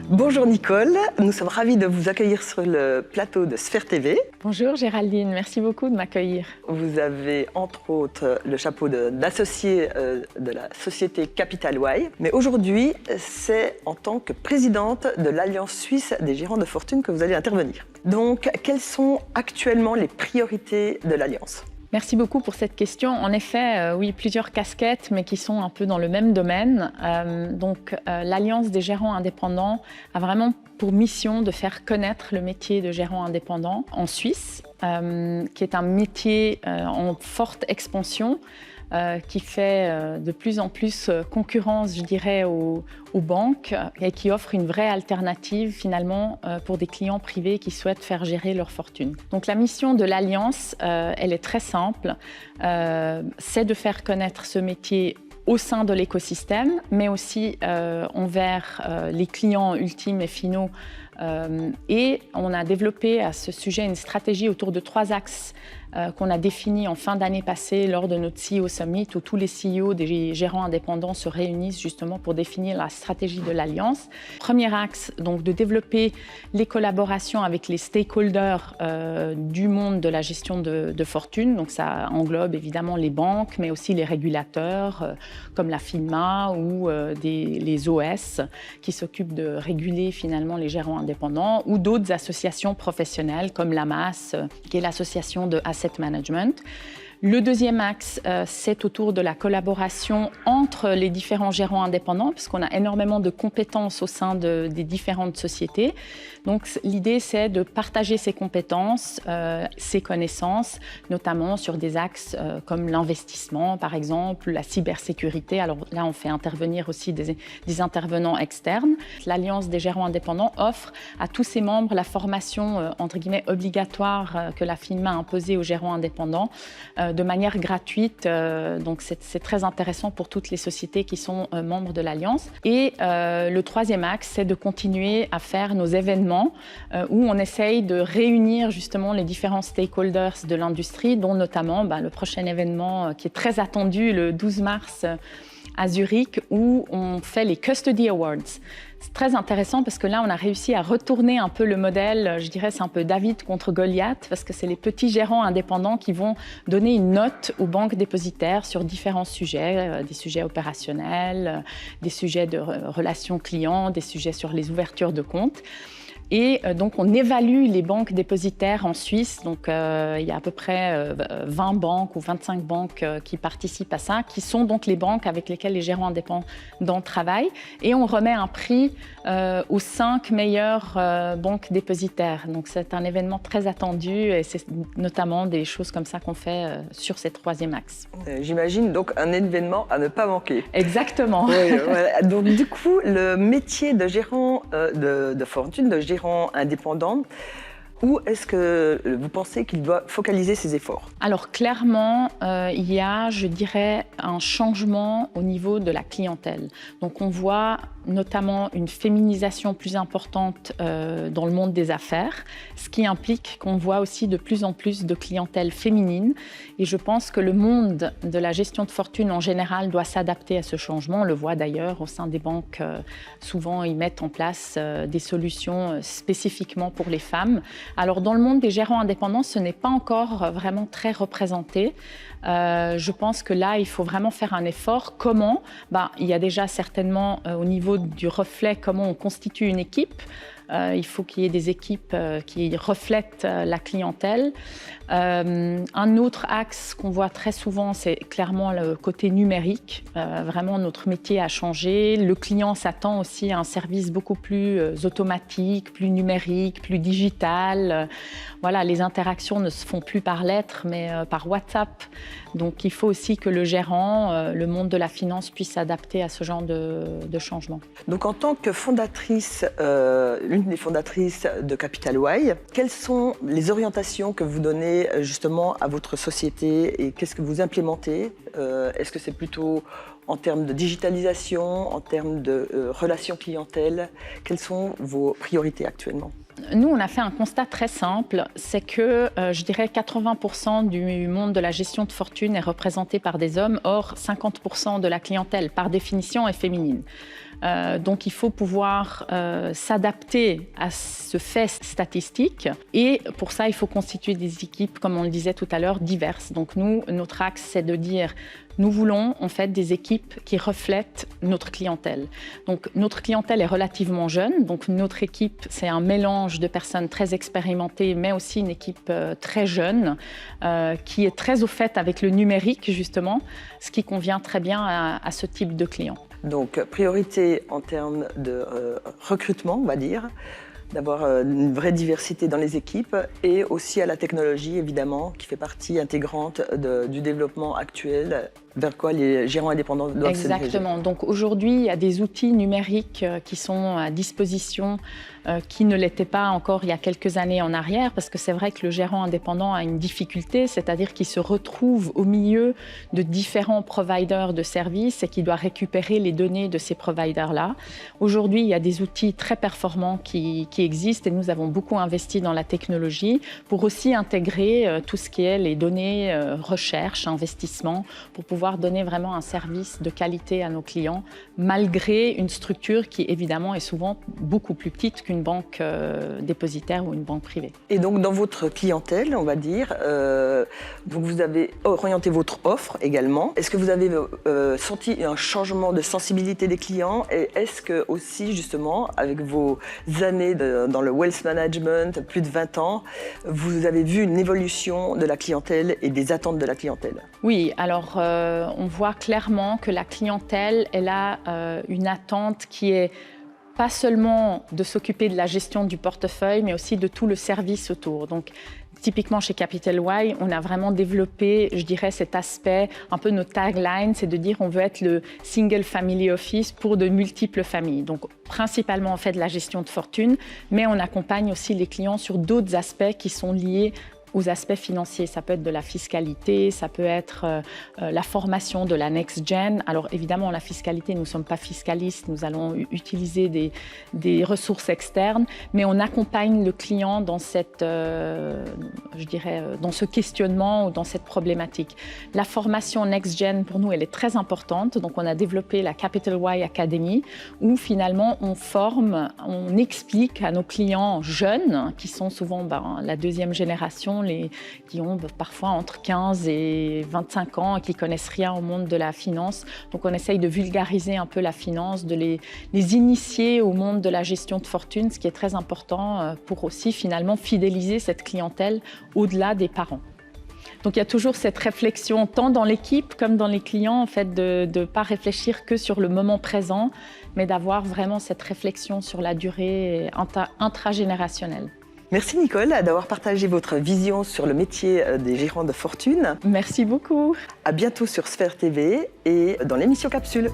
Bonjour Nicole, nous sommes ravis de vous accueillir sur le plateau de Sphère TV. Bonjour Géraldine, merci beaucoup de m'accueillir. Vous avez entre autres le chapeau d'associé de la société Capital Y, mais aujourd'hui c'est en tant que présidente de l'Alliance suisse des gérants de fortune que vous allez intervenir. Donc quelles sont actuellement les priorités de l'Alliance ? Merci beaucoup pour cette question. En effet, oui, plusieurs casquettes, mais qui sont un peu dans le même domaine. L'Alliance des gérants indépendants a vraiment pour mission de faire connaître le métier de gérant indépendant en Suisse, qui est un métier en forte expansion, qui fait de plus en plus concurrence, je dirais, aux banques et qui offre une vraie alternative finalement pour des clients privés qui souhaitent faire gérer leur fortune. Donc la mission de l'Alliance, elle est très simple, c'est de faire connaître ce métier au sein de l'écosystème, mais aussi envers les clients ultimes et finaux. Et on a développé à ce sujet une stratégie autour de 3 axes qu'on a définis en fin d'année passée lors de notre CEO Summit, où tous les CEO des gérants indépendants se réunissent justement pour définir la stratégie de l'Alliance. Premier axe, donc de développer les collaborations avec les stakeholders du monde de la gestion de fortune. Donc ça englobe évidemment les banques, mais aussi les régulateurs comme la FINMA ou les OS qui s'occupent de réguler finalement les gérants indépendants, ou d'autres associations professionnelles comme l'AMAS, qui est l'association de Asset Management. Le deuxième axe, c'est autour de la collaboration entre les différents gérants indépendants, parce qu'on a énormément de compétences au sein des différentes sociétés. Donc l'idée, c'est de partager ces compétences, ces connaissances, notamment sur des axes comme l'investissement, par exemple, la cybersécurité. Alors là, on fait intervenir aussi des intervenants externes. L'Alliance des gérants indépendants offre à tous ses membres la formation, entre guillemets, obligatoire que la FINMA a imposée aux gérants indépendants, de manière gratuite, donc c'est très intéressant pour toutes les sociétés qui sont membres de l'Alliance. Et le troisième axe, c'est de continuer à faire nos événements où on essaye de réunir justement les différents stakeholders de l'industrie, dont notamment le prochain événement qui est très attendu le 12 mars à Zurich, où on fait les Custody Awards. C'est très intéressant parce que là, on a réussi à retourner un peu le modèle, je dirais c'est un peu David contre Goliath, parce que c'est les petits gérants indépendants qui vont donner une note aux banques dépositaires sur différents sujets, des sujets opérationnels, des sujets de relations clients, des sujets sur les ouvertures de comptes. Et donc, on évalue les banques dépositaires en Suisse. Donc, il y a à peu près 20 banques ou 25 banques qui participent à ça, qui sont donc les banques avec lesquelles les gérants indépendants travaillent. Et on remet un prix aux 5 meilleures banques dépositaires. Donc, c'est un événement très attendu et c'est notamment des choses comme ça qu'on fait sur ces 3e axe. J'imagine donc un événement à ne pas manquer. Exactement. Oui, voilà. Donc, du coup, le métier de gérant de fortune, de gérant indépendant, où est-ce que vous pensez qu'il doit focaliser ses efforts ? Alors clairement, il y a, je dirais, un changement au niveau de la clientèle. Donc on voit notamment une féminisation plus importante dans le monde des affaires, ce qui implique qu'on voit aussi de plus en plus de clientèle féminine. Et je pense que le monde de la gestion de fortune en général doit s'adapter à ce changement. On le voit d'ailleurs au sein des banques, souvent ils mettent en place des solutions spécifiquement pour les femmes. Alors dans le monde des gérants indépendants, ce n'est pas encore vraiment très représenté. Je pense que là, il faut vraiment faire un effort. Comment ? Il y a déjà certainement au niveau du reflet, comment on constitue une équipe. Il faut qu'il y ait des équipes qui reflètent la clientèle. Un autre axe qu'on voit très souvent, c'est clairement le côté numérique. Vraiment, notre métier a changé. Le client s'attend aussi à un service beaucoup plus automatique, plus numérique, plus digital. Voilà, les interactions ne se font plus par lettres, mais par WhatsApp. Donc, il faut aussi que le gérant, le monde de la finance puisse s'adapter à ce genre de changement. Donc, en tant que fondatrice, l'une des fondatrices de Capital Y, quelles sont les orientations que vous donnez justement à votre société et qu'est-ce que vous implémentez Est-ce que c'est plutôt en termes de digitalisation, en termes de relations clientèle? Quelles sont vos priorités actuellement? Nous, on a fait un constat très simple, c'est que je dirais 80% du monde de la gestion de fortune est représenté par des hommes, or 50% de la clientèle, par définition, est féminine. Donc il faut pouvoir s'adapter à ce fait statistique et pour ça il faut constituer des équipes, comme on le disait tout à l'heure, diverses. Donc nous, notre axe c'est de dire nous voulons en fait des équipes qui reflètent notre clientèle. Donc notre clientèle est relativement jeune, donc notre équipe c'est un mélange de personnes très expérimentées mais aussi une équipe très jeune qui est très au fait avec le numérique justement, ce qui convient très bien à ce type de client. Donc, priorité en termes de recrutement, on va dire, d'avoir une vraie diversité dans les équipes et aussi à la technologie, évidemment, qui fait partie intégrante du développement actuel vers quoi les gérants indépendants doivent se diriger. Exactement. Donc aujourd'hui, il y a des outils numériques qui sont à disposition qui ne l'étaient pas encore il y a quelques années en arrière, parce que c'est vrai que le gérant indépendant a une difficulté, c'est-à-dire qu'il se retrouve au milieu de différents providers de services et qu'il doit récupérer les données de ces providers-là. Aujourd'hui, il y a des outils très performants qui existent et nous avons beaucoup investi dans la technologie pour aussi intégrer tout ce qui est les données recherche, investissement, pour pouvoir donner vraiment un service de qualité à nos clients, malgré une structure qui évidemment est souvent beaucoup plus petite qu'une banque dépositaire ou une banque privée. Et donc dans votre clientèle, on va dire, donc vous avez orienté votre offre également. Est-ce que vous avez senti un changement de sensibilité des clients et est-ce que aussi justement avec vos années dans le wealth management, plus de 20 ans, vous avez vu une évolution de la clientèle et des attentes de la clientèle? Oui, alors on voit clairement que la clientèle, elle a une attente qui est pas seulement de s'occuper de la gestion du portefeuille, mais aussi de tout le service autour. Donc, typiquement chez Capital Y, on a vraiment développé, je dirais, cet aspect, un peu notre tagline, c'est de dire on veut être le single family office pour de multiples familles. Donc, principalement, on fait de la gestion de fortune, mais on accompagne aussi les clients sur d'autres aspects qui sont liés aux aspects financiers. Ça peut être de la fiscalité, ça peut être la formation de la next gen. Alors évidemment, la fiscalité, nous ne sommes pas fiscalistes, nous allons utiliser des ressources externes, mais on accompagne le client dans cette, je dirais, dans ce questionnement ou dans cette problématique. La formation next gen, pour nous, elle est très importante. Donc on a développé la Capital Y Academy, où finalement on forme, on explique à nos clients jeunes, qui sont souvent la deuxième génération, qui ont parfois entre 15 et 25 ans et qui ne connaissent rien au monde de la finance. Donc on essaye de vulgariser un peu la finance, de les initier au monde de la gestion de fortune, ce qui est très important pour aussi finalement fidéliser cette clientèle au-delà des parents. Donc il y a toujours cette réflexion, tant dans l'équipe comme dans les clients, en fait, de ne pas réfléchir que sur le moment présent, mais d'avoir vraiment cette réflexion sur la durée intragénérationnelle. Merci Nicole d'avoir partagé votre vision sur le métier des gérants de fortune. Merci beaucoup. À bientôt sur Sphère TV et dans l'émission Capsule.